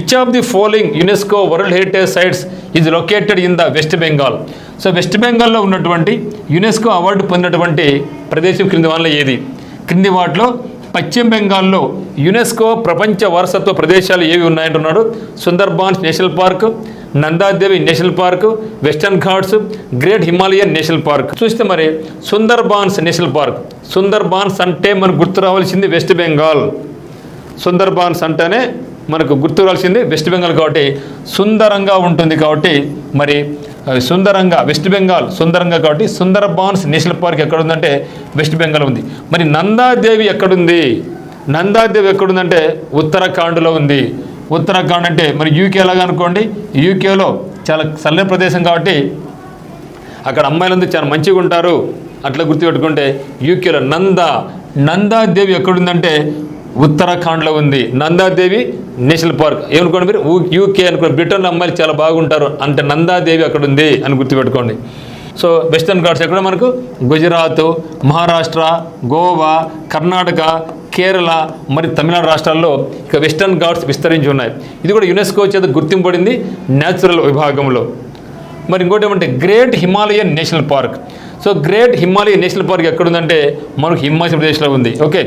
Which of the following UNESCO world heritage sites is located in the West Bengal? So West బెంగాల్లో ఉన్నటువంటి UNESCO award పొందినటువంటి ప్రదేశం క్రింది వాటిలో ఏది? క్రింది వాటిలో పశ్చిమ బెంగాల్లో యునెస్కో ప్రపంచ వారసత్వ ప్రదేశాలు ఏవి ఉన్నాయంటున్నాడు. Sundarbans National Park, Nanda Devi National Park, Western Ghats, Great Himalayan National Park. చూస్తే మరి సుందర్బాన్స్ నేషనల్ పార్క్. సుందర్బాన్స్ అంటే మనకు గుర్తు రావాల్సింది వెస్ట్ బెంగాల్. సుందర్బాన్స్ అంటేనే మనకు గుర్తు రావాల్సింది వెస్ట్ బెంగాల్ కాబట్టి సుందరంగా ఉంటుంది కాబట్టి మరి సుందరంగా వెస్ట్ బెంగాల్ సుందరంగా కాబట్టి సుందర్బాన్స్ నేషనల్ పార్క్ ఎక్కడ ఉందంటే వెస్ట్ బెంగాల్ ఉంది. మరి నందాదేవి ఎక్కడుంది? నందాదేవి ఎక్కడుందంటే ఉత్తరాఖండ్లో ఉంది. ఉత్తరాఖండ్ అంటే మరి యూకే లాగా అనుకోండి, యూకేలో చాలా చల్లని ప్రదేశం కాబట్టి అక్కడ అమ్మాయిలందరూ చాలా మంచిగా ఉంటారు. అట్లా గుర్తుపెట్టుకుంటే యూకేలో నందాదేవి ఎక్కడుందంటే ఉత్తరాఖండ్లో ఉంది. నందాదేవి నేషనల్ పార్క్ ఏమనుకోండి మీరు యూకే అనుకోండి, బ్రిటన్లో అమ్మాయిలు చాలా బాగుంటారు అంటే నందాదేవి అక్కడ ఉంది అని గుర్తుపెట్టుకోండి. సో వెస్టర్న్ ఘాట్స్ ఎక్కడ మనకు గుజరాత్, మహారాష్ట్ర, గోవా, కర్ణాటక, కేరళ మరి తమిళనాడు రాష్ట్రాల్లో ఇక వెస్టర్న్ ఘాట్స్ విస్తరించి ఉన్నాయి. ఇది కూడా యునెస్కో చేత గుర్తింపబడింది న్యాచురల్ విభాగంలో. మరి ఇంకోటి ఏమంటే Great Himalayan National Park. So Great Himalayan National Park ఎక్కడుందంటే మనకు హిమాచల్ ప్రదేశ్లో ఉంది. ఓకే.